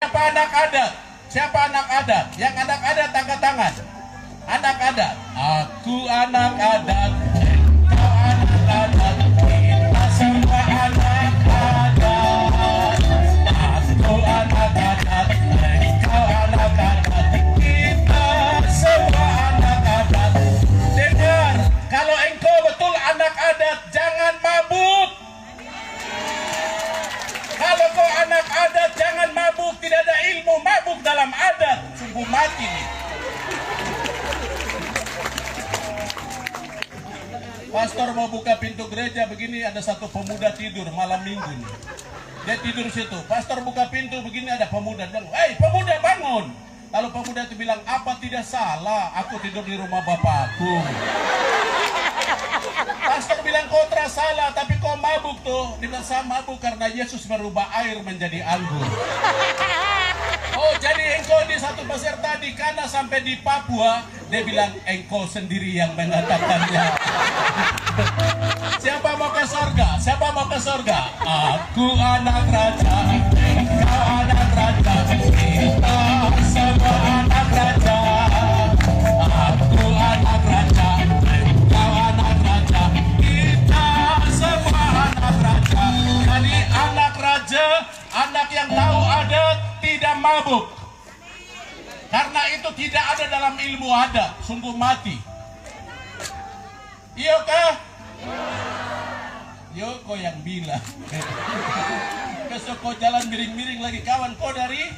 Siapa anak adat? Siapa anak adat? Yang anak adat angkat tangan. Anak adat. Aku anak adat, engkau anak adat, kita semua anak adat. Aku anak adat, engkau anak adat, kita semua anak adat. Dengar, kalau engkau betul anak adat, jangan mabuk. Kalau kau anak adat, jangan mabuk. Tidak ada ilmu mabuk dalam adat. Sungguh mati nih. Pastor mau buka pintu gereja begini, ada satu pemuda tidur malam minggu nih. Dia tidur situ. Pastor buka pintu begini, ada pemuda bilang, "Hei pemuda, bangun!" Lalu pemuda itu bilang, "Apa tidak salah? Aku tidur di rumah bapakku." Pastor bilang, "Kau terasa salah, tapi kau mabuk tuh." Dia bilang, "Saya mabuk karena Yesus merubah air menjadi anggur." Oh, jadi engkau di satu peserta di Kana sampai di Papua. Dia bilang, engkau sendiri yang mengatakannya. Siapa mau ke sorga? Siapa mau ke sorga? Aku anak raja, engkau anak raja, kita semua anak raja. Aku anak raja, engkau anak raja, kita semua anak raja. Jadi anak raja, anak yang tahu adat, tidak mabuk. Karena itu tidak ada dalam ilmu adat. Sungguh mati. Iya kah? Yo, kau yang bilang. Besok kau jalan miring-miring lagi, kawan kau dari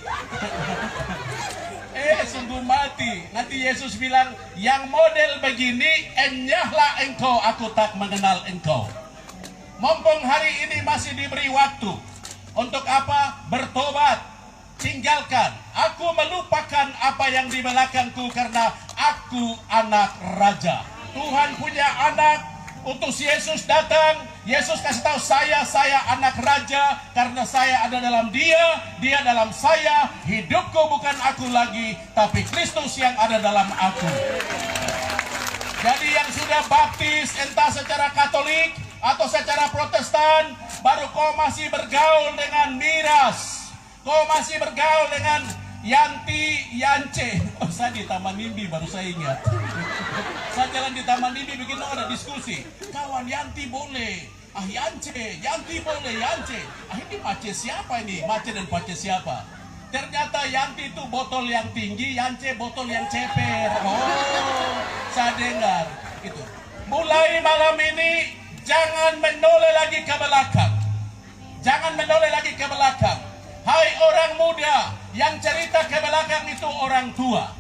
sungguh mati. Nanti Yesus bilang, yang model begini, enyahlah engkau, aku tak mengenal engkau. Mumpung hari ini masih diberi waktu. Untuk apa? Bertobat. Tinggalkan. Aku melupakan apa yang di belakangku karena aku anak raja. Tuhan punya anak. Utus Yesus datang. Yesus kasih tahu saya anak raja karena saya ada dalam dia, dia dalam saya. Hidupku bukan aku lagi, tapi Kristus yang ada dalam aku. Jadi yang sudah baptis entah secara Katolik atau secara Protestan, baru kau masih bergaul dengan miras. Kau masih bergaul dengan Yanti, Yance. Oh, saya di Taman Mimpi baru saya ingat. Saya jalan di Taman Mimpi begini ada diskusi. Kawan, Yanti boleh. Yance, Yanti boleh, Yance. Ini Pace siapa ini? Mace dan Pace siapa? Ternyata Yanti itu botol yang tinggi, Yance botol yang ceper. Oh, saya dengar. Itu. Mulai malam ini, jangan menoleh lagi ke belakang. Jangan menoleh lagi ke belakang. Hai orang muda, yang cerita ke belakang itu orang tua.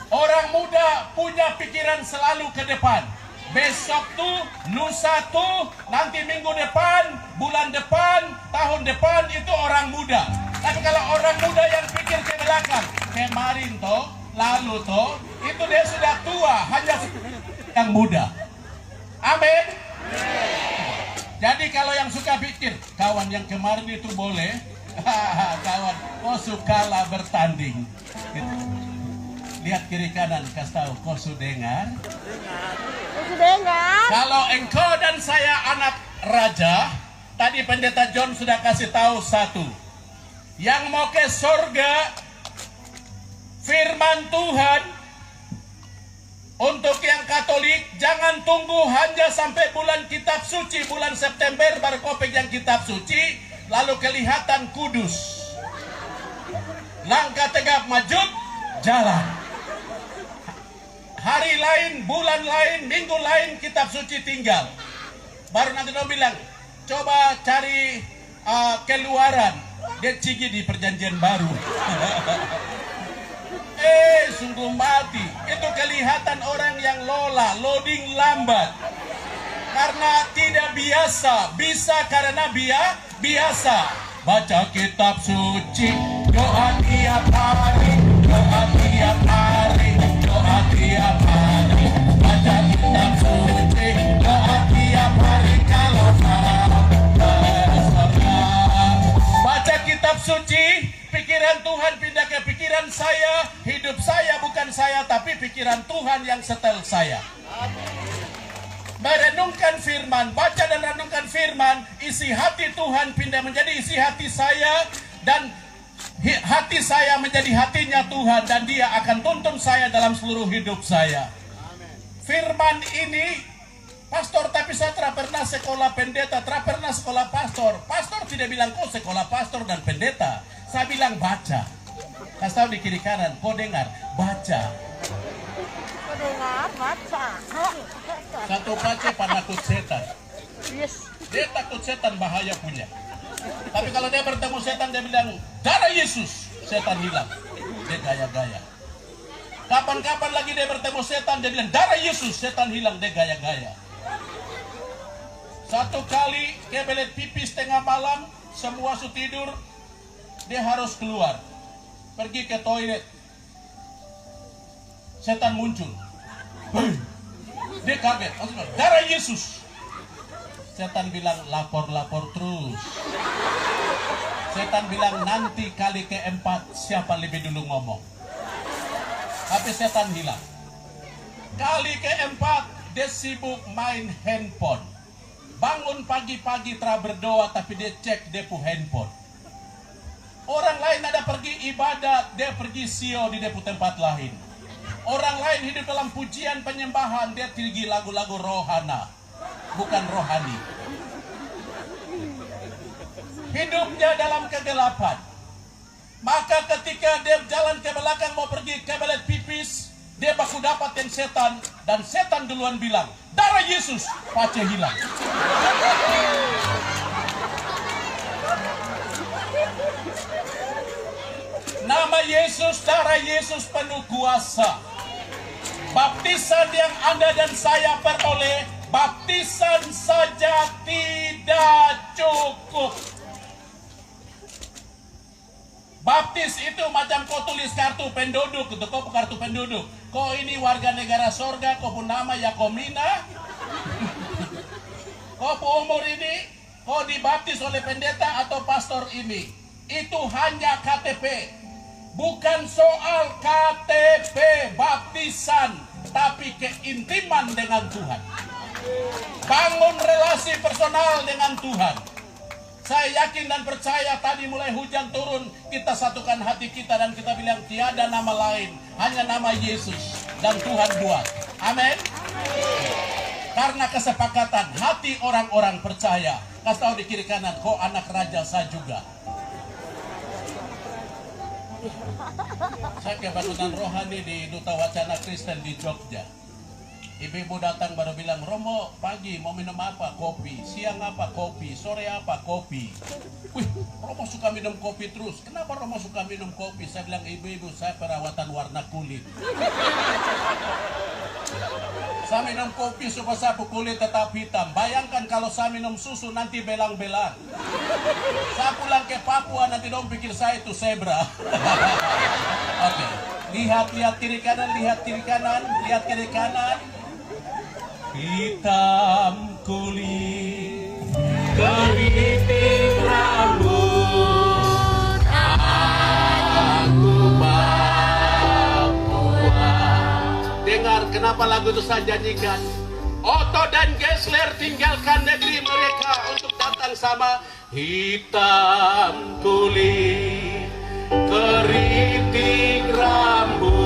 Orang muda punya pikiran selalu ke depan. Besok tuh, lusa tuh, nanti minggu depan, bulan depan, tahun depan itu orang muda. Tapi kalau orang muda yang pikir ke belakang, kemarin toh, lalu toh, itu dia sudah tua, hanya yang muda. Amin. Jadi kalau yang suka pikir, kawan yang kemarin itu boleh, kawan, kau sukalah bertanding. Gitu. Lihat kiri kanan, kasih tahu, kau sudah dengar? Kalau engkau dan saya anak raja, tadi pendeta John sudah kasih tahu satu. Yang mau ke surga, firman Tuhan. Untuk yang Katolik, jangan tunggu hanya sampai bulan kitab suci, bulan September baru kau pegang kitab suci. Lalu kelihatan kudus. Langkah tegap maju, jalan. Hari lain, bulan lain, minggu lain, kitab suci tinggal. Baru nanti dia bilang, coba cari keluaran. Dia cigi di perjanjian baru. Sungguh mati. Itu kelihatan orang yang lola, loading lambat. Karena tidak biasa, bisa karena biasa. Baca kitab suci, doa tiap hari, doa tiap hari, doa tiap hari. Baca kitab suci, doa tiap hari kalau baca kitab suci, pikiran Tuhan pindah ke pikiran saya, hidup saya bukan saya, tapi pikiran Tuhan yang setel saya. Merenungkan firman, baca dan renungkan firman, isi hati Tuhan pindah menjadi isi hati saya, dan hati saya menjadi hatinya Tuhan dan Dia akan tuntun saya dalam seluruh hidup saya. Firman ini, pastor tapi saya tidak pernah sekolah pendeta, tidak pernah sekolah pastor. Pastor tidak bilang kau sekolah pastor dan pendeta. Saya bilang baca. Kasih tahu di kiri kanan, kau dengar, baca. Dengar, baca. Satu baca penakut setan. Yes. Dia takut setan, bahaya punya. Tapi kalau dia bertemu setan, dia bilang, darah Yesus, setan hilang. Dia gaya-gaya. Kapan-kapan lagi dia bertemu setan, dia bilang, darah Yesus, setan hilang. Dia gaya-gaya. Satu kali, kebelet pipis tengah malam, semua su tidur, dia harus keluar. Pergi ke toilet. Setan muncul. Dia kaget. Darah Yesus. Setan bilang, lapor-lapor terus. Setan bilang, nanti kali keempat siapa lebih dulu ngomong. Tapi setan hilang. Kali keempat dia sibuk main handphone. Bangun pagi-pagi telah berdoa tapi dia cek dia pu handphone. Orang lain ada pergi ibadat, dia pergi sio di dia pu tempat lain. Orang lain hidup dalam pujian penyembahan, dia tinggi lagu-lagu rohana, bukan rohani. Hidupnya dalam kegelapan. Maka ketika dia jalan ke belakang mau pergi ke belet pipis, dia baku dapat yang setan, dan setan duluan bilang, darah Yesus, pace hilang. Nama Yesus, darah Yesus penuh kuasa. Baptisan yang Anda dan saya peroleh, baptisan saja tidak cukup. Baptis itu macam kau tulis kartu penduduk, itu kau kartu penduduk. Kau ini warga negara sorga, kau pun nama Yakomina. Kau pun umur ini, kau dibaptis oleh pendeta atau pastor ini. Itu hanya KTP. Bukan soal KTP baptisan, tapi keintiman dengan Tuhan. Bangun relasi personal dengan Tuhan. Saya yakin dan percaya tadi mulai hujan turun, kita satukan hati kita dan kita bilang tiada nama lain, hanya nama Yesus dan Tuhan buat. Amin. Karena kesepakatan hati orang-orang percaya. Kasih tahu di kiri kanan, kau anak raja saya juga. Saya kebangunan rohani di Duta Wacana Kristen di Jogja. Ibu-ibu datang baru bilang, Romo pagi mau minum apa? Kopi. Siang apa? Kopi. Sore apa? Kopi. Wih, Romo suka minum kopi terus. Kenapa Romo suka minum kopi? Saya bilang, ibu-ibu saya perawatan warna kulit. Saya minum kopi supaya sapu kulit tetap hitam. Bayangkan kalau saya minum susu nanti belang-belang. Saya pulang ke Papua nanti dong pikir saya itu zebra. Oke. Lihat kiri kanan, lihat kiri kanan, lihat kiri kanan. Hitam kulit, keriting rambut, aku Papua. Dengar kenapa lagu itu saya nyanyikan. Otto dan Gessler tinggalkan negeri mereka untuk datang sama hitam kulit, keriting rambut.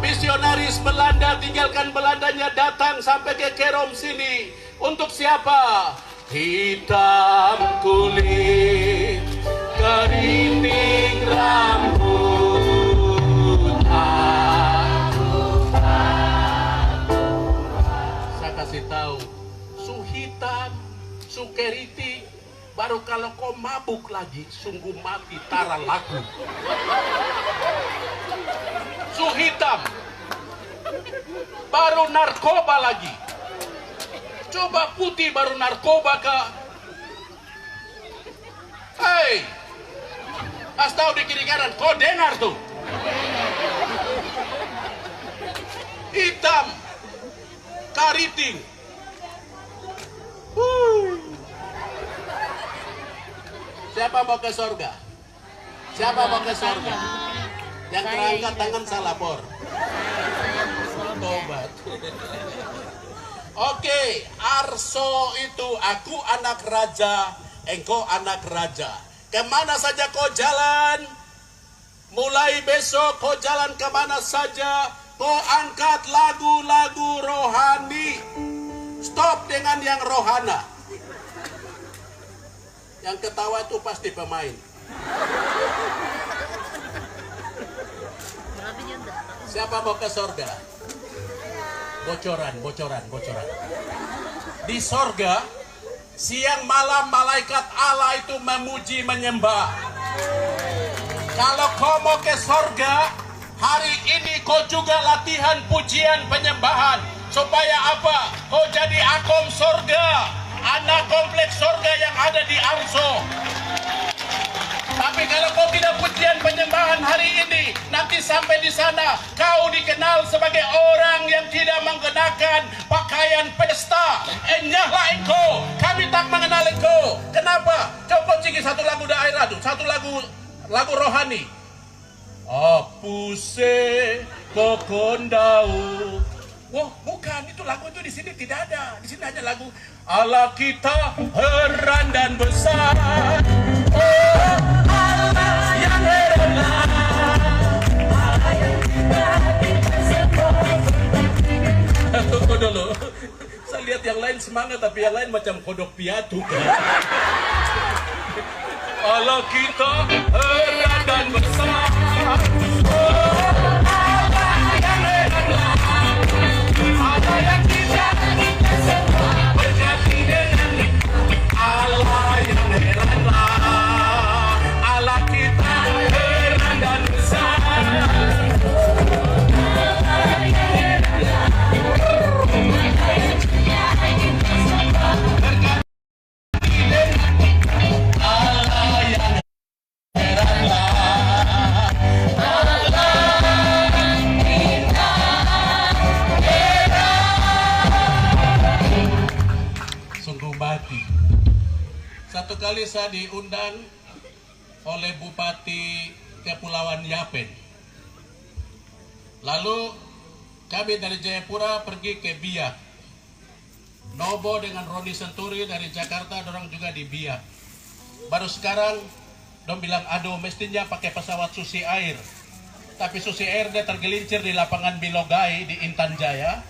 Misionaris Belanda tinggalkan Belandanya datang sampai ke Kerom sini. Untuk siapa? Hitam kulit, keriting rambut. Saya kasih tahu, su hitam, su keriting, baru kalau kau mabuk lagi, sungguh mati tara laku. Su hitam, baru narkoba lagi. Coba putih baru narkoba kah? Hei, pas tahu di kiri kanan, kau dengar tuh. Hitam, keriting. Siapa mau ke surga? Siapa mau ke surga? Yang terangkat tangan saya lapor. Tobat. Oke, Arso itu aku anak raja, engkau anak raja. Kemana saja kau jalan, mulai besok kau jalan kemana saja, kau angkat lagu-lagu rohani. Stop dengan yang rohana. Yang ketawa itu pasti pemain. Siapa mau ke sorga? Bocoran. Di sorga, siang malam malaikat Allah itu memuji menyembah. Kalau kau mau ke sorga, hari ini kau juga latihan pujian penyembahan. Supaya apa? Kau jadi akom sorga, anak kompleks sorga yang ada di Arso. Tapi kalau kau tidak pujian penyembahan hari ini, nanti sampai di sana kau dikenal sebagai orang yang tidak mengenakan pakaian pesta. Enyahlah engkau, kami tak mengenal engkau. Kenapa? Coba ciki satu lagu daerah tuh, satu lagu rohani. Apuse kokondau. Wah, bukan, itu lagu itu di sini tidak ada. Di sini hanya lagu Allah kita heran dan besar. Oh, Allah yang heran. Allah yang kita tunggu dulu. Saya lihat yang lain semangat, tapi yang lain macam kodok piatu kan. Allah kita heran dan besar. Oh, Allah yang heran. Allah yang kita semua berganti dengan Allah yang heranlah. Allah kita heran dan besar. Allah yang heranlah. Berganti dengan Allah yang heranlah. Satu kali saya diundang oleh Bupati Kepulauan Yapen. Lalu kami dari Jayapura pergi ke Biak. Nobo dengan Roni Senturi dari Jakarta, dorang juga di Biak. Baru sekarang dong bilang, aduh mestinya pakai pesawat susi air. Tapi susi air dia tergelincir di lapangan Bilogai di Intan Jaya.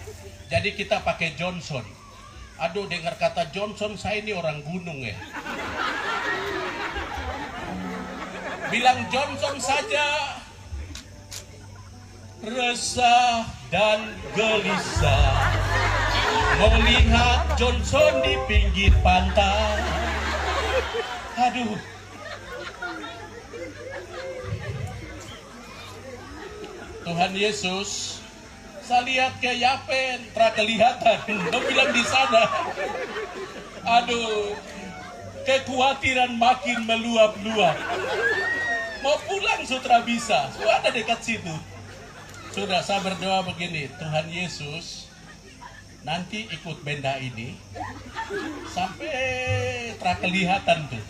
Jadi kita pakai Johnson. Aduh, dengar kata Johnson, saya ini orang gunung ya. Bilang Johnson saja, resah dan gelisah melihat Johnson di pinggir pantai. Aduh. Tuhan Yesus, saya lihat ke Yapen, tak kelihatan. Lo bilang di sana. Aduh, kekhawatiran makin meluap-luap. Mau pulang sudah bisa, sudah ada dekat situ. Sudah, saya berdoa begini, Tuhan Yesus, nanti ikut benda ini sampai tak kelihatan tuh.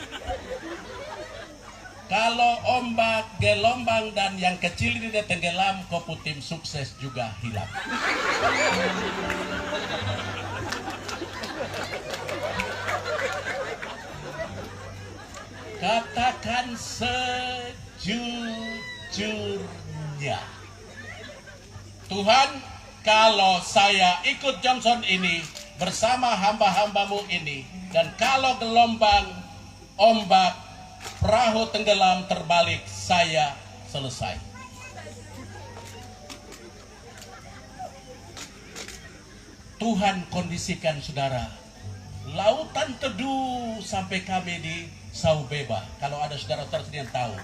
Kalau ombak, gelombang, dan yang kecil ini dia tenggelam, kopu tim sukses juga hilang. Katakan sejujurnya, Tuhan, kalau saya ikut Johnson ini bersama hamba-hambamu ini, dan kalau gelombang, ombak, perahu tenggelam terbalik, saya selesai. Tuhan kondisikan saudara, lautan teduh sampai kami di Saubeba. Kalau ada saudara-saudara yang tahu,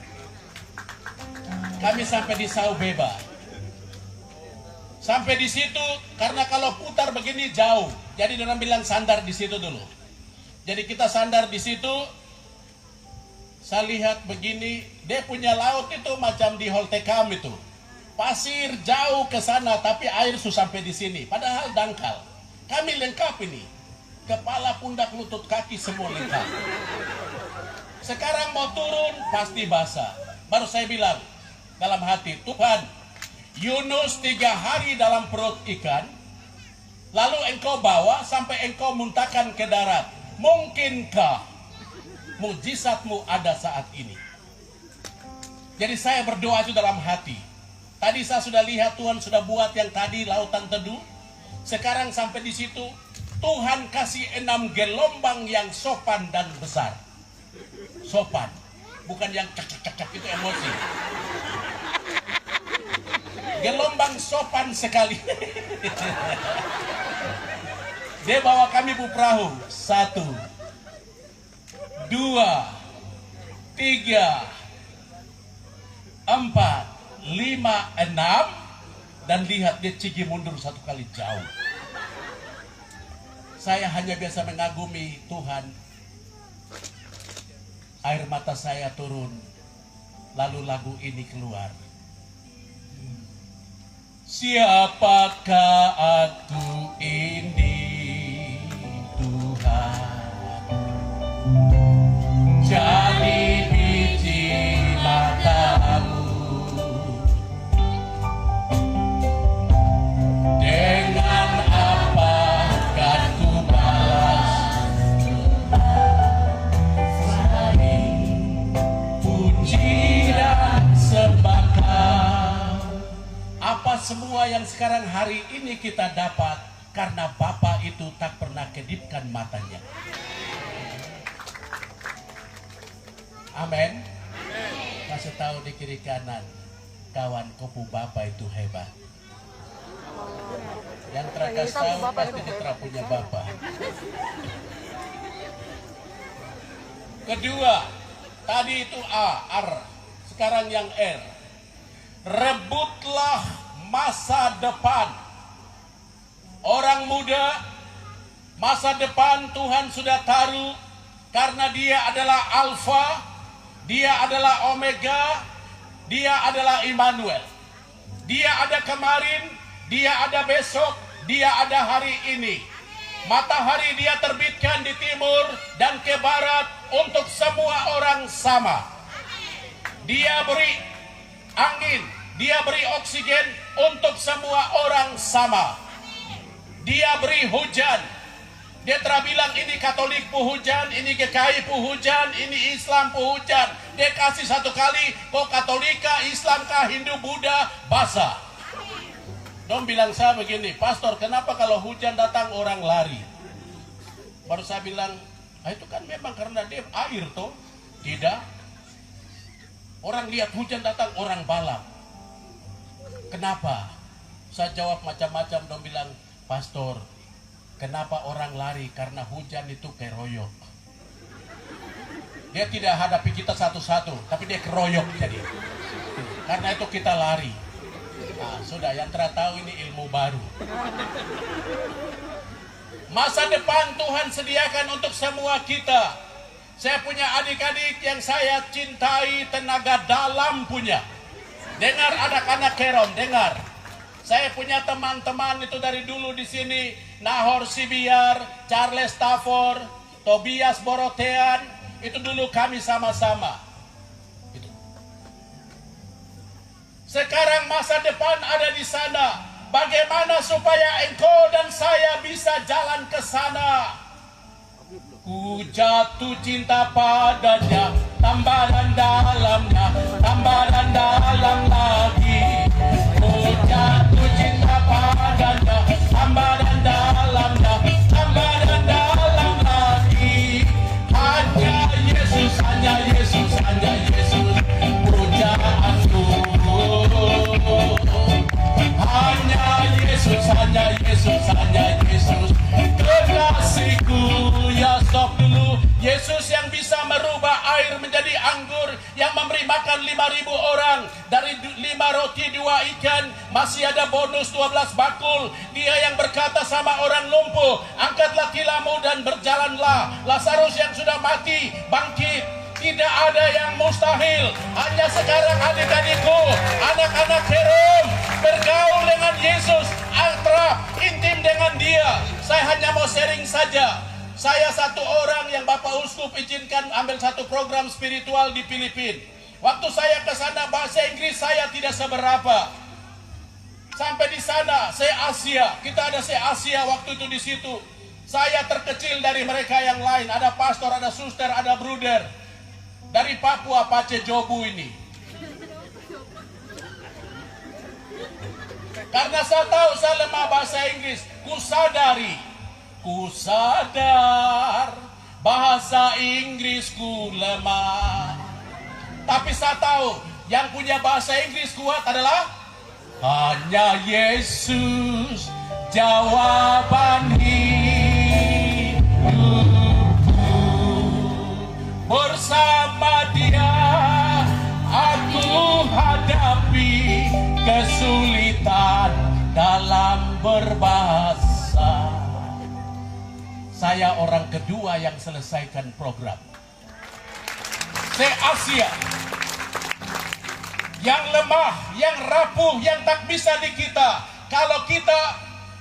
kami sampai di Saubeba. Sampai di situ karena kalau putar begini jauh, jadi orang bilang sandar di situ dulu. Jadi kita sandar di situ. Saya lihat begini, dia punya laut itu macam di Holtekam itu. Pasir jauh ke sana, tapi air susah sampai di sini. Padahal dangkal. Kami lengkap ini. Kepala, pundak, lutut, kaki semua lengkap. Sekarang mau turun, pasti basah. Baru saya bilang dalam hati, Tuhan, Yunus 3 hari dalam perut ikan, lalu engkau bawa sampai engkau muntahkan ke darat. Mungkinkah mukjizatmu ada saat ini? Jadi saya berdoa itu dalam hati. Tadi saya sudah lihat Tuhan sudah buat yang tadi lautan teduh. Sekarang sampai di situ Tuhan kasih 6 gelombang yang sopan dan besar. Sopan, bukan yang cak-cak-cak itu emosi. Gelombang sopan sekali. Dia bawa kami perahu. 1, 2, 3, 4, 5, 6. Dan lihat dia cigi mundur 1 kali jauh. Saya hanya biasa mengagumi Tuhan. Air mata saya turun. Lalu lagu ini keluar. Siapakah aku ini, Tuhan? Jadi biji matamu. Dengan apa kan ku balas puji dan sembah? Apa semua yang sekarang hari ini kita dapat karena Bapa itu tak pernah kedipkan matanya. Amin. Kasih tahu di kiri kanan, kawan kopu Bapa itu hebat. Yang terakas tahu pasti kita punya Bapa. Kedua, tadi itu A, R, sekarang yang R. Rebutlah masa depan. Orang muda, masa depan Tuhan sudah taruh karena Dia adalah Alfa, Dia adalah Omega, Dia adalah Immanuel. Dia ada kemarin, Dia ada besok, Dia ada hari ini. Matahari Dia terbitkan di timur dan ke barat untuk semua orang sama. Dia beri angin, Dia beri oksigen untuk semua orang sama. Dia beri hujan. Dia telah bilang ini Katolik pun hujan, ini GKI pun hujan, ini Islam pun hujan. Dia kasih 1 kali, kok Katolika, Islamkah, Hindu, Buddha, basah. Dong bilang saya begini, Pastor, kenapa kalau hujan datang orang lari? Baru saya bilang, itu kan memang karena dia air toh. Tidak. Orang lihat hujan datang, orang balap. Kenapa? Saya jawab macam-macam, dong bilang, Pastor, kenapa orang lari? Karena hujan itu keroyok. Dia tidak hadapi kita satu-satu, tapi dia keroyok jadi. Karena itu kita lari. Nah, sudah, yang tahu ini ilmu baru. Masa depan Tuhan sediakan untuk semua kita. Saya punya adik-adik yang saya cintai, tenaga dalam punya. Dengar anak-anak Kerom, dengar. Saya punya teman-teman itu dari dulu di sini, Nahor Sibiar, Charles Stafford, Tobias Borotean, itu dulu kami sama-sama. Itu. Sekarang masa depan ada di sana. Bagaimana supaya engkau dan saya bisa jalan ke sana? Ku jatuh cinta padanya, tambah dan dalamnya, tambah dan dalam lagi. Ku jatuh cinta padanya, tambah dan dalamnya, tambah dan dalam lagi. Hanya Yesus, hanya Yesus, hanya Yesus, pujaanku. Hanya Yesus, hanya Yesus, hanya Yesus, kekasihku. Ya stop dulu. Yesus yang bisa merubah air menjadi anggur, yang memberi makan 5.000 orang dari 5 roti 2 ikan, masih ada bonus 12 bakul. Dia yang berkata sama orang lumpuh, angkatlah tilammu dan berjalanlah. Lazarus yang sudah mati bangkit. Tidak ada yang mustahil. Hanya sekarang adik-adikku, anak-anak Kerom, bergaul dengan Yesus, akrab, intim dengan Dia. Saya hanya mau sharing saja. Saya satu orang yang Bapak Uskup izinkan ambil satu program spiritual di Filipina. Waktu saya ke sana bahasa Inggris saya tidak seberapa. sampai di sana, se-Asia. Kita ada se-Asia waktu itu di situ. Saya terkecil dari mereka yang lain. Ada pastor, ada suster, ada bruder. Dari Papua, Pace Jobu ini. Karena saya tahu saya lemah bahasa Inggris. Kusadar bahasa Inggrisku lemah. Tapi saya tahu yang punya bahasa Inggris kuat adalah hanya Yesus, jawaban hidupku. Bersama Dia aku hadapi kesulitan dalam berbahasa. Saya orang kedua yang selesaikan program se-Asia. Yang lemah, yang rapuh, yang tak bisa di kita. Kalau kita,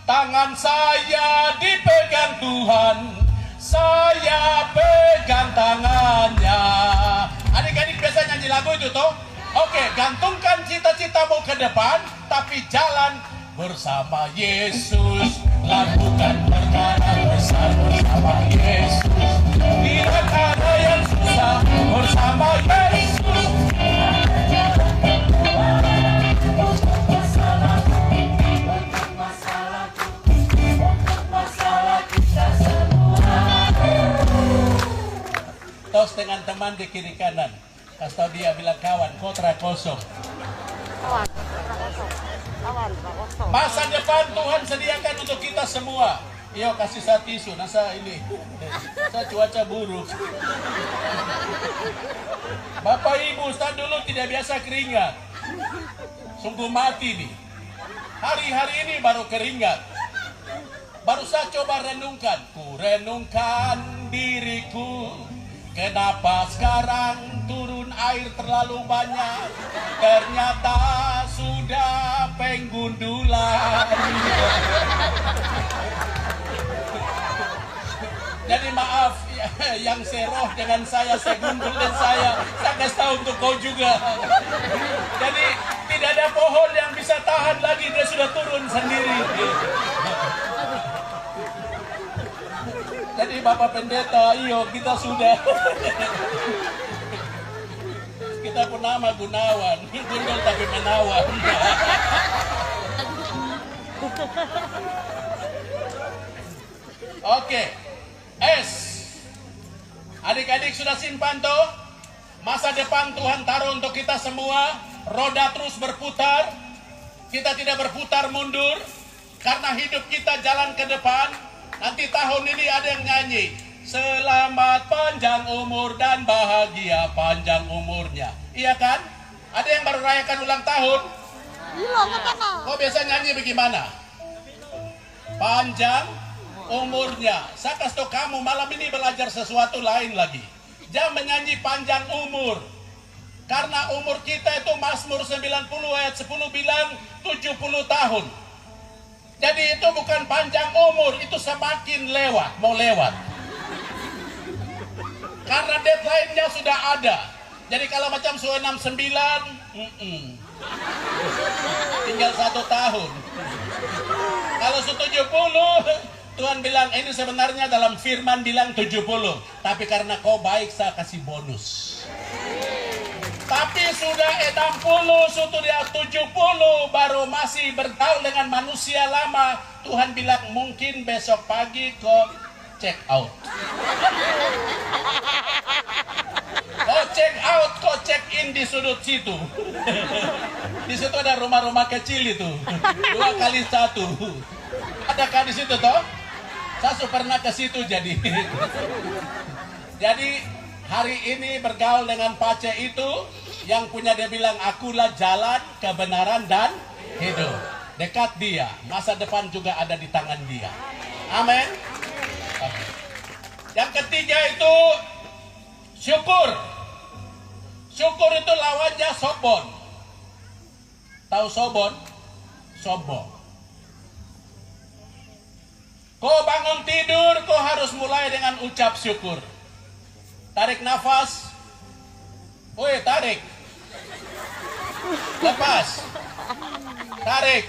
tangan saya dipegang Tuhan, saya pegang tangannya. Adik-adik biasa nyanyi lagu itu toh? Oke, gantungkan cita-citamu ke depan, tapi jalan bersama Yesus. Lakukan perkara besar bersama Yesus. Tidak ada yang susah bersama Yesus. Tos dengan teman di kiri kanan. Kasih tahu dia, bilang kawan, kontra kosong. Masa depan Tuhan sediakan untuk kita semua. Iyo, kasih saya tisu, nasa ini. Saya cuaca buruk. Bapak Ibu, saya dulu tidak biasa keringat. Sungguh mati nih. Hari-hari ini baru keringat. Baru saya coba renungkan. Ku renungkan diriku. Kenapa sekarang turun air terlalu banyak? Ternyata sudah penggundulan. Jadi maaf yang seroh dengan saya gundul dan saya kasih tahu untuk kau juga. Jadi tidak ada pohon yang bisa tahan lagi, dia sudah turun sendiri. Jadi Bapak Pendeta, iyo kita sudah. Kita pun nama Gunawan, gundul tapi menawan. Oke, S. Adik-adik sudah simpan toh? Masa depan Tuhan taruh untuk kita semua. Roda terus berputar. Kita tidak berputar mundur. Karena hidup kita jalan ke depan. Nanti tahun ini ada yang nyanyi, selamat panjang umur dan bahagia panjang umurnya. Iya kan? Ada yang baru rayakan ulang tahun? Kok biasa nyanyi bagaimana? Panjang umurnya. Saya kasih tahu kamu malam ini belajar sesuatu lain lagi. Jangan menyanyi panjang umur. Karena umur kita itu Mazmur 90 ayat 10 bilang 70 tahun. Jadi itu bukan panjang umur, itu semakin lewat, mau lewat. Karena deadline-nya sudah ada. Jadi kalau macam 69, tinggal 1 tahun. Kalau 70, Tuhan bilang, ini sebenarnya dalam firman bilang 70. Tapi karena kau baik, saya kasih bonus. Tapi sudah 60, sudah 70, baru masih bergaul dengan manusia lama. Tuhan bilang mungkin besok pagi kau check out. Kau check out, kau check in di sudut situ. Di situ ada rumah-rumah kecil itu, 2x1. Adakah di situ toh? Saya pernah ke situ jadi. Jadi hari ini bergaul dengan Pace itu, yang punya dia bilang, akulah jalan, kebenaran, dan hidup. Dekat dia, masa depan juga ada di tangan dia. Amin. Okay. Yang ketiga itu syukur. Syukur itu lawannya sobon. Tahu sobon? Sombong. Kau bangun tidur, kau harus mulai dengan ucap syukur. Tarik nafas. Woi, tarik. Lepas. Tarik.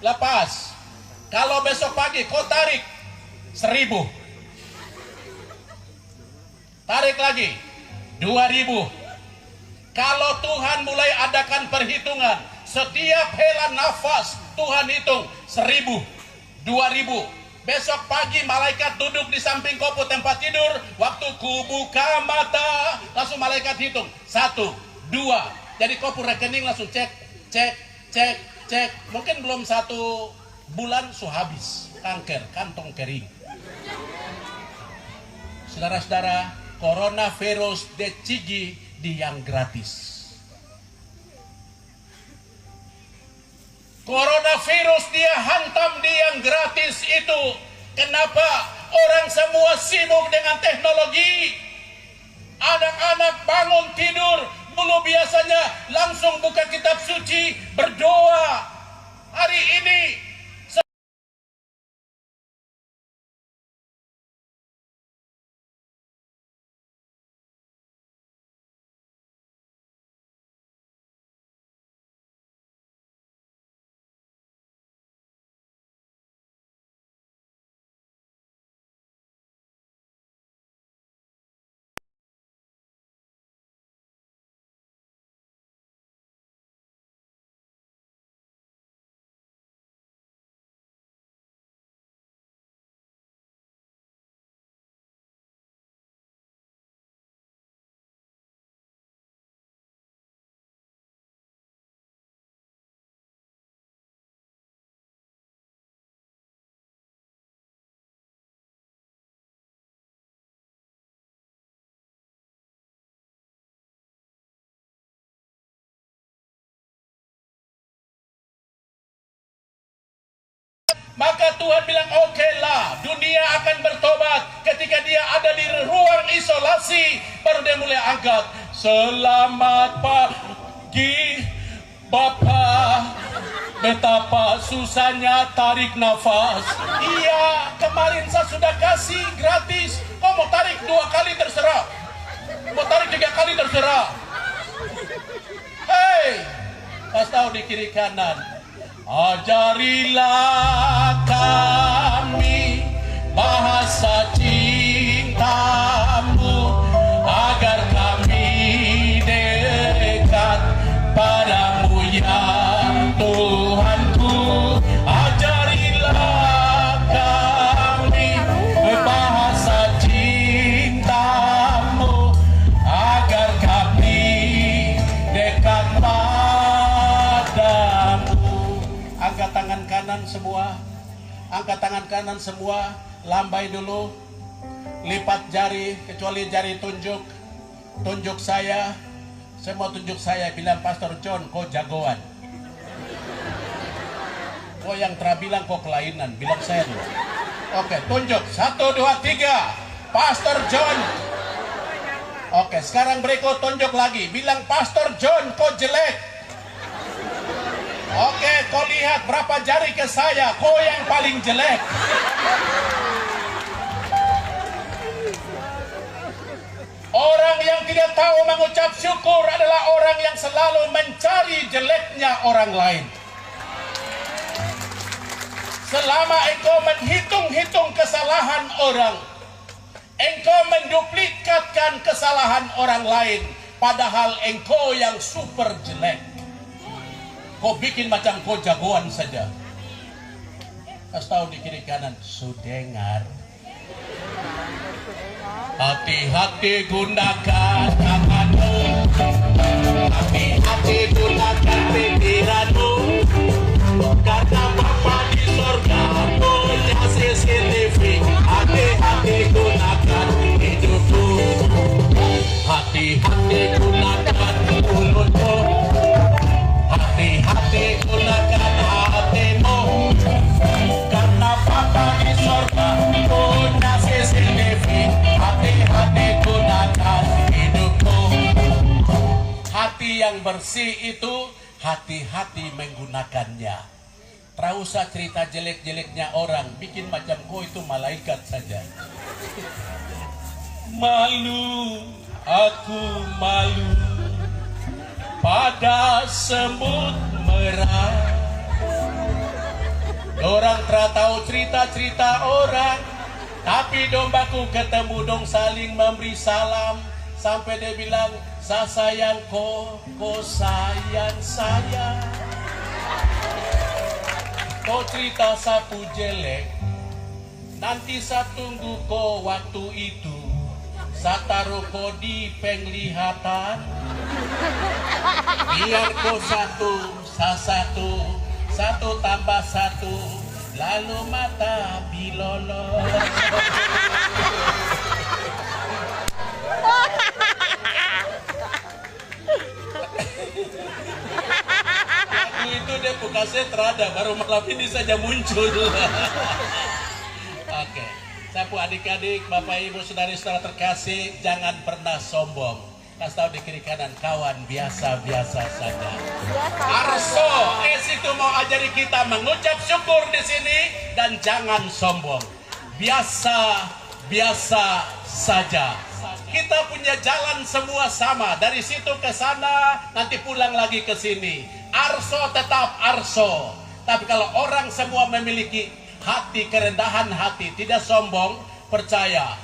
lepas. Kalau besok pagi kau tarik 1.000, tarik lagi 2.000. Kalau Tuhan mulai adakan perhitungan, setiap hela nafas Tuhan hitung 1.000, 2.000. Besok pagi malaikat duduk di samping kau tempat tidur. Waktu ku buka mata, langsung malaikat hitung 1, 2. Jadi kau rekening langsung cek. Mungkin belum 1 bulan habis kanker kantong kering. Saudara-saudara, coronavirus decigi di yang gratis. Coronavirus dia hantam di yang gratis itu. Kenapa? Orang semua sibuk dengan teknologi. Anak-anak bangun tidur, dulu biasanya langsung buka kitab suci, berdoa. Hari ini maka Tuhan bilang oke lah, dunia akan bertobat. Ketika dia ada di ruang isolasi, baru dia mulai angkat, selamat pagi Bapak, betapa susahnya tarik nafas. Iya, kemarin saya sudah kasih gratis. Kau mau tarik 2 kali terserah, mau tarik 3 kali terserah. Hei, kasih tahu di kiri kanan, ajarilah kami bahasa cintamu, agar kami dekat padamu ya Tuhanku. Ajarilah kami bahasa cintamu, agar kami dekat padamu. Angkat tangan kanan semua, angkat tangan kanan semua, lambai dulu, lipat jari kecuali jari tunjuk. Tunjuk saya mau tunjuk saya, bilang Pastor John kau jagoan. Kau yang bilang kau kelainan, bilang saya dulu. Oke, tunjuk 1, 2, 3, Pastor John. Oke, sekarang berikut tunjuk lagi, bilang Pastor John kau jelek. Oke, kau lihat berapa jari ke saya, kau yang paling jelek. Orang yang tidak tahu mengucap syukur adalah orang yang selalu mencari jeleknya orang lain. Selama engkau menghitung-hitung kesalahan orang, engkau menduplikatkan kesalahan orang lain, padahal engkau yang super jelek. Kau bikin macam kau jagoan saja. Kasih tahu di kiri kanan, sudengar. Hati-hati gunakan tanganmu, hati-hati gunakan pikiranmu, karena Bapa di sorga punya CCTV. Hati-hati gunakan hidupmu, hati-hati gunakan mulutmu, hati-hati gunakan hatimu, karena Bapa di sorga punya CCTV. Hati-hati gunakan hidupmu. Hati yang bersih itu hati-hati menggunakannya. Tak usah cerita jelek-jeleknya orang, bikin macam kau itu malaikat saja. Malu, aku malu pada semut merah. Orang tra tahu cerita-cerita orang, tapi dombaku ketemu dong saling memberi salam. Sampai dia bilang, saya sayang ko sayang saya. Kau cerita sapu jelek, nanti saya tunggu ko waktu itu. Saya taruh ko di penglihatan. Biar ko satu tambah satu, lalu mata bilolo. Aku itu dia buka setrada, baru malam ini saja muncul. Oke, sapu adik-adik, bapak ibu, saudari-saudara terkasih, jangan pernah sombong. Kasih tahu di kiri kanan, kawan biasa-biasa saja. Arso, itu mau ajari kita mengucap syukur di sini dan jangan sombong. Biasa-biasa saja. Kita punya jalan semua sama, dari situ ke sana, nanti pulang lagi ke sini. Arso tetap arso. Tapi kalau orang semua memiliki hati, kerendahan hati, tidak sombong, percaya.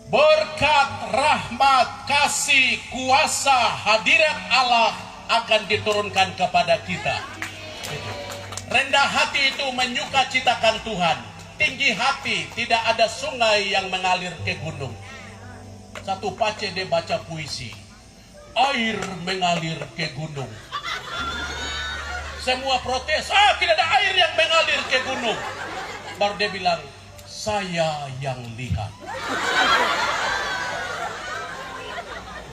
Berkat, rahmat, kasih, kuasa, hadirat Allah akan diturunkan kepada kita. Rendah hati itu menyukacitakan Tuhan. Tinggi hati, tidak ada sungai yang mengalir ke gunung. Satu pace dia baca puisi. Air mengalir ke gunung. Semua protes, tidak ada air yang mengalir ke gunung. Baru dia bilang, saya yang lihat.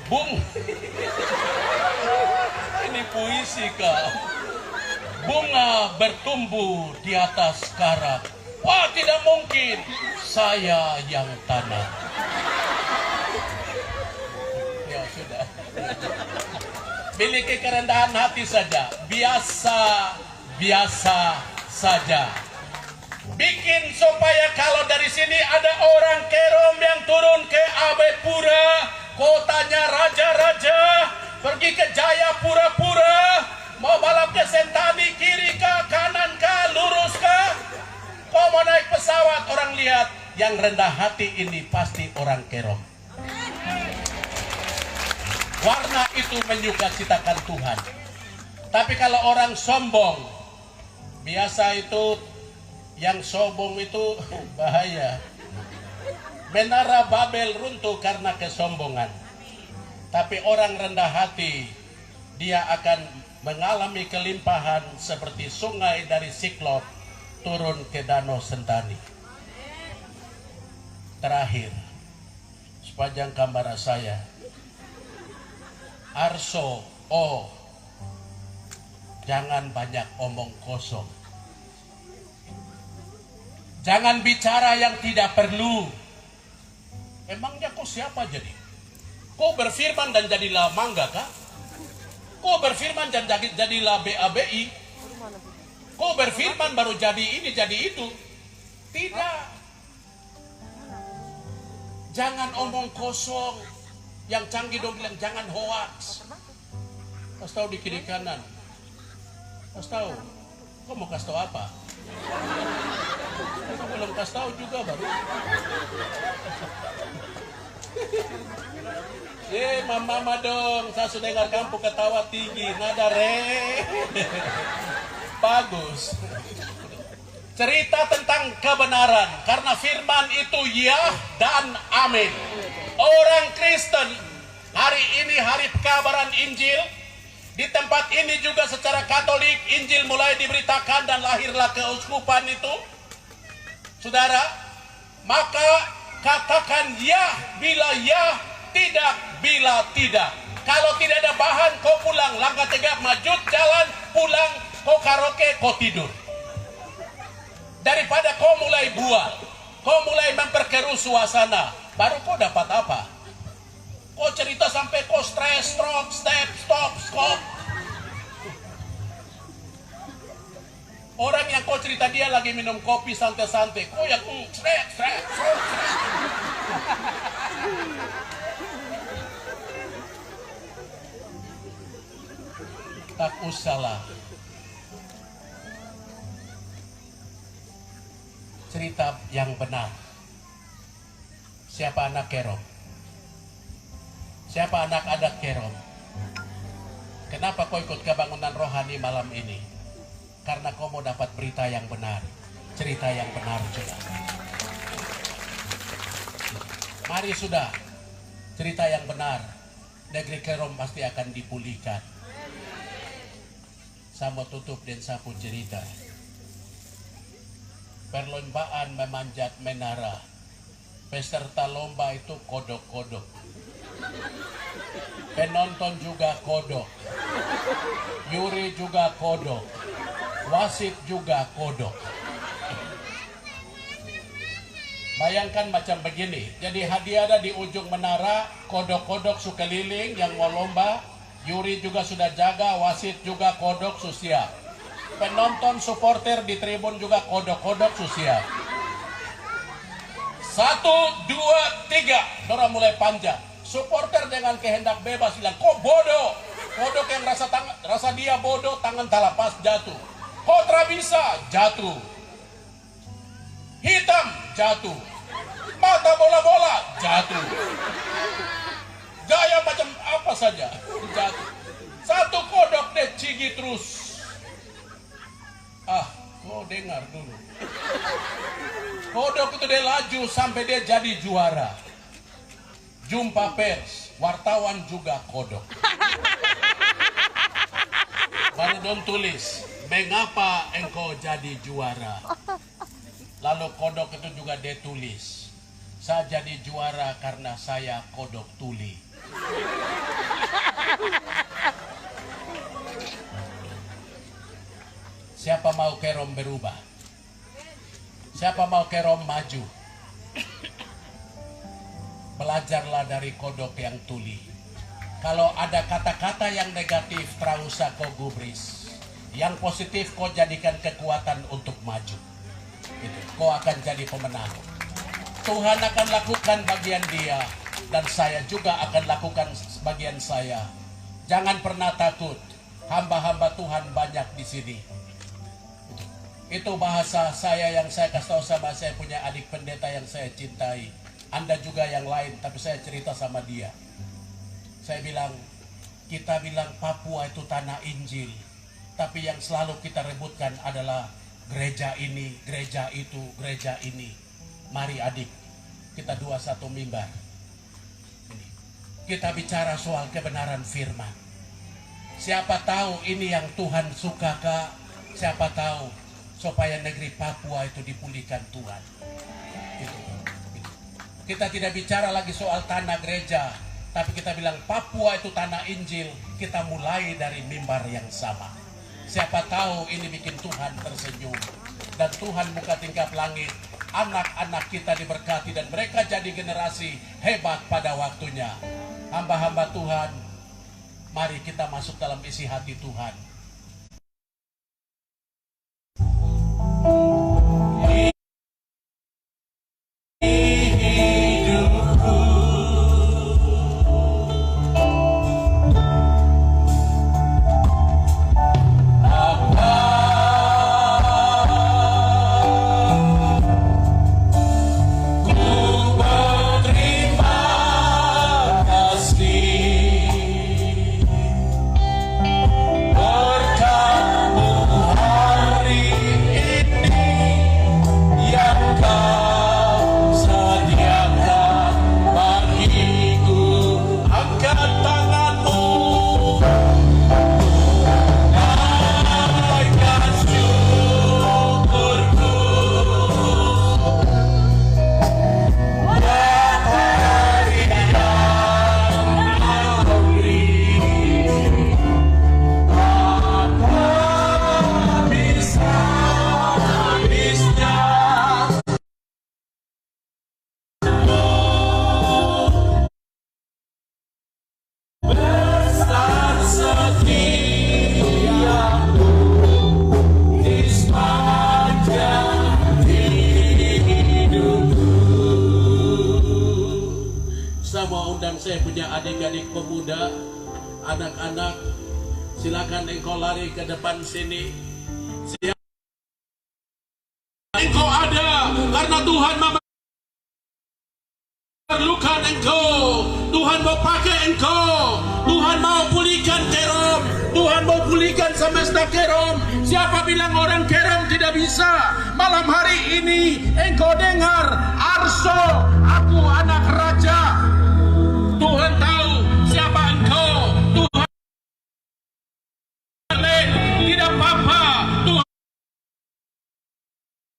Bung, ini puisi kau. Bunga bertumbuh di atas karang. Wah, tidak mungkin. Saya yang tanam. Ya sudah. Miliki kerendahan hati saja. Biasa saja. Bikin supaya kalau dari sini ada orang Kerom yang turun ke Abepura, kotanya raja-raja, pergi ke Jayapura-pura, mau balap ke Sentani, kiri kah, kanan kah, lurus kah, kau mau naik pesawat, orang lihat yang rendah hati ini pasti orang Kerom. Warna itu menyukacitakan Tuhan. Tapi kalau orang sombong, biasa itu yang sombong itu bahaya. Menara Babel runtuh karena kesombongan. Tapi orang rendah hati, dia akan mengalami kelimpahan seperti sungai dari Siklop turun ke Danau Sentani. Terakhir, sepanjang gambar saya, Arso, jangan banyak omong kosong. Jangan bicara yang tidak perlu. Emangnya kau siapa jadi? Kau berfirman dan jadilah mangga kah? Kau berfirman dan jadilah BABI? Kau berfirman baru jadi ini, jadi itu? Tidak. Jangan omong kosong. Yang canggih dong bilang jangan hoax. Kasih tahu di kiri kanan. Kasih tahu. Kau mau kasih tahu apa? Aku belum kasih tahu juga baru. Mama dong, saya sudah dengar kamu ketawa tinggi, nada re. Bagus. Cerita tentang kebenaran, karena firman itu ya dan amin. Orang Kristen hari ini hari pekabaran Injil. Di tempat ini juga secara Katolik Injil mulai diberitakan dan lahirlah keuskupan itu. Saudara, maka katakan ya bila ya, tidak bila tidak. Kalau tidak ada bahan, kau pulang, langkah tegak, maju jalan, pulang, kau karaoke, kau tidur. Daripada kau mulai buat, kau mulai memperkeruh suasana, baru kau dapat apa? Kau cerita sampai kau stres, stop. Orang yang kau cerita dia lagi minum kopi santai-santai, kau yang stres. Tak usahlah. yang benar. Siapa anak Kerom? Siapa anak-anak Kerom? Kenapa kau ikut kebangunan rohani malam ini? Karena kau mau dapat berita yang benar, cerita yang benar juga. Mari sudah, cerita yang benar. Negeri Kerom pasti akan dipulihkan. Saya mau tutup dan saya pun cerita. Perlombaan memanjat menara. Peserta lomba itu kodok-kodok. Penonton juga kodok. Juri juga kodok. Wasit juga kodok. Bayangkan macam begini. Jadi hadiah ada di ujung menara, kodok-kodok sekeliling yang mau lomba, juri juga sudah jaga, wasit juga kodok siap. Penonton supporter di tribun juga kodok-kodok siap. 1, 2, 3, dorong mulai panjang. Supporter dengan kehendak bebas bilang, kok bodoh? Kodok yang rasa dia bodoh, tangan talapas jatuh. Kotra bisa jatuh. Hitam jatuh. Mata bola-bola jatuh. Gaya macam apa saja jatuh. Satu kodok deh cigi terus. Kau dengar dulu. Kodok itu dia laju sampai dia jadi juara. Jumpa pers, wartawan juga kodok. Baru dong tulis, mengapa engkau jadi juara? Lalu kodok itu juga dia tulis, saya jadi juara karena saya kodok tuli. Siapa mau Kerom berubah? Siapa mau Kerom maju? Belajarlah dari kodok yang tuli. Kalau ada kata-kata yang negatif, tak usah kau gubris. Yang positif kau jadikan kekuatan untuk maju. Gitu. Kau akan jadi pemenang. Tuhan akan lakukan bagian dia, dan saya juga akan lakukan bagian saya. Jangan pernah takut. Hamba-hamba Tuhan banyak di sini. Itu bahasa saya yang saya kasih tahu sama saya punya adik pendeta yang saya cintai. Anda juga yang lain, tapi saya cerita sama dia. Saya bilang, kita bilang Papua itu tanah Injil, tapi yang selalu kita rebutkan adalah gereja ini, gereja itu, gereja ini. Mari adik, kita 2-1 mimbar. Kita bicara soal kebenaran firman. Siapa tahu ini yang Tuhan suka, Kak? Siapa tahu supaya negeri Papua itu dipulihkan Tuhan. Gitu. Kita tidak bicara lagi soal tanah gereja, tapi kita bilang Papua itu tanah Injil. Kita mulai dari mimbar yang sama. Siapa tahu ini bikin Tuhan tersenyum, dan Tuhan buka tingkap langit. Anak-anak kita diberkati dan mereka jadi generasi hebat pada waktunya. Hamba-hamba Tuhan, mari kita masuk dalam isi hati Tuhan. Saya punya adik-adik pemuda, anak-anak, silakan engkau lari ke depan sini. Engkau ada karena Tuhan engkau. Tuhan mau pakai engkau. Tuhan mau pulihkan Kerom. Tuhan mau pulihkan semesta Kerom. Siapa bilang orang Kerom tidak bisa? Malam hari ini engkau dengar, Arso, aku anak raja. Tuhan tahu siapa engkau. Tuhan tidak apa-apa.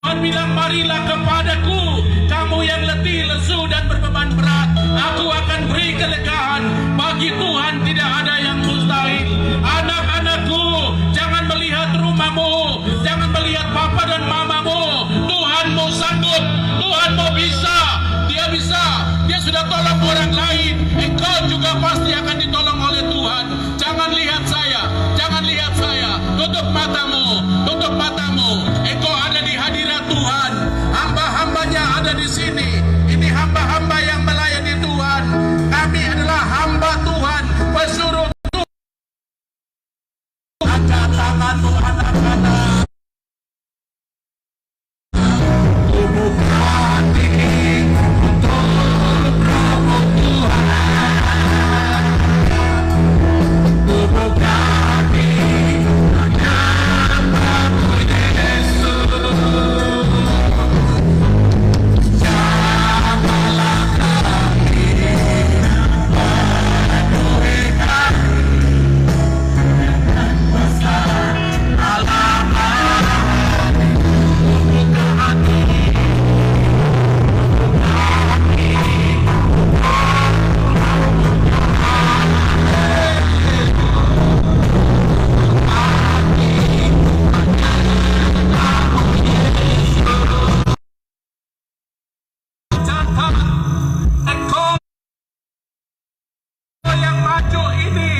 Tuhan bilang, marilah kepadaku, kamu yang letih, lesu dan berbeban berat. Aku akan beri kelegaan. Bagi Tuhan tidak ada yang mustahil. Anak-anakku, jangan melihat rumahmu, jangan melihat papa dan mamamu. Tuhan mau sanggup, Tuhan mau bisa. Dia bisa, dia sudah tolong orang lain. Engkau juga pasti akan ditolong oleh Tuhan. Jangan lihat saya, jangan lihat saya. Tutup matamu, tutup matamu. Engkau ada di hadirat Tuhan. Hamba-hambanya ada di sini. Ini hamba-hamba yang melayani Tuhan. Kami adalah hamba Tuhan, pesuruh Tuhan. Angkat tanganmu anak-anak. Buka hati untuk Roh Tuhan. Buka hati hanya Prabu Yesus. Siapalah kami memenuhi kami dengan besar alamat. Buka hati, catat engkau yang maju ini.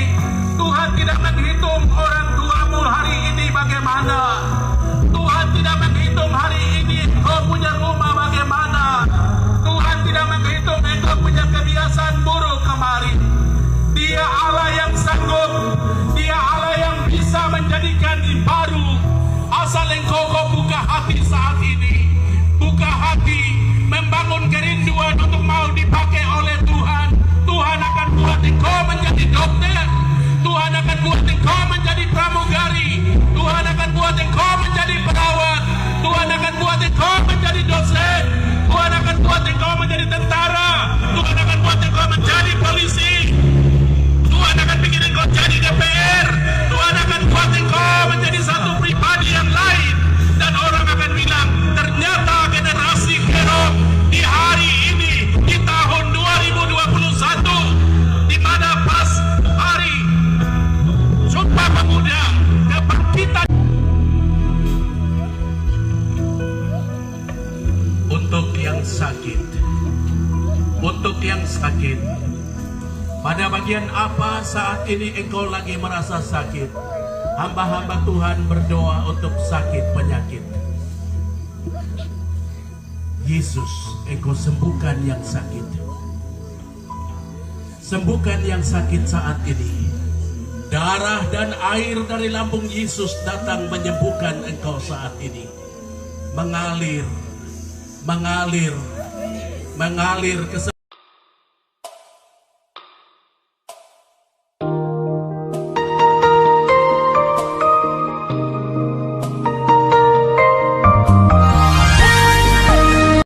Tuhan tidak menghitung orang tuamu hari ini bagaimana. Tuhan tidak menghitung hari ini engkau punya rumah bagaimana. Tuhan tidak menghitung engkau punya kebiasaan buruk kemarin. Dia Allah yang sanggup. Dia Allah yang bisa menjadikan baru. Asal engkau buka hati saat ini. Buka hati, membangun kerinduan untuk mau dipakai oleh Tuhan. Tuhan akan buat engkau menjadi dokter. Tuhan akan buat engkau menjadi pramugari. Tuhan akan buat engkau menjadi perawat. Tuhan akan buat engkau menjadi dosen. Tuhan akan buat engkau menjadi tentara. Tuhan akan buat engkau menjadi polisi. Tuhan akan bikin engkau jadi DPR. Tuhan akan buat engkau menjadi satu pribadi yang lain. Dan orang akan bilang, ternyata generasi Kerom di hari ini, di tahun 2021, di mana pas hari Sumpah Pemuda, kebangkitan. Untuk yang sakit, untuk yang sakit, pada bagian apa saat ini engkau lagi merasa sakit? Hamba-hamba Tuhan berdoa untuk sakit penyakit. Yesus, engkau sembuhkan yang sakit. Sembuhkan yang sakit saat ini. Darah dan air dari lambung Yesus datang menyembuhkan engkau saat ini. Mengalir, mengalir, mengalir ke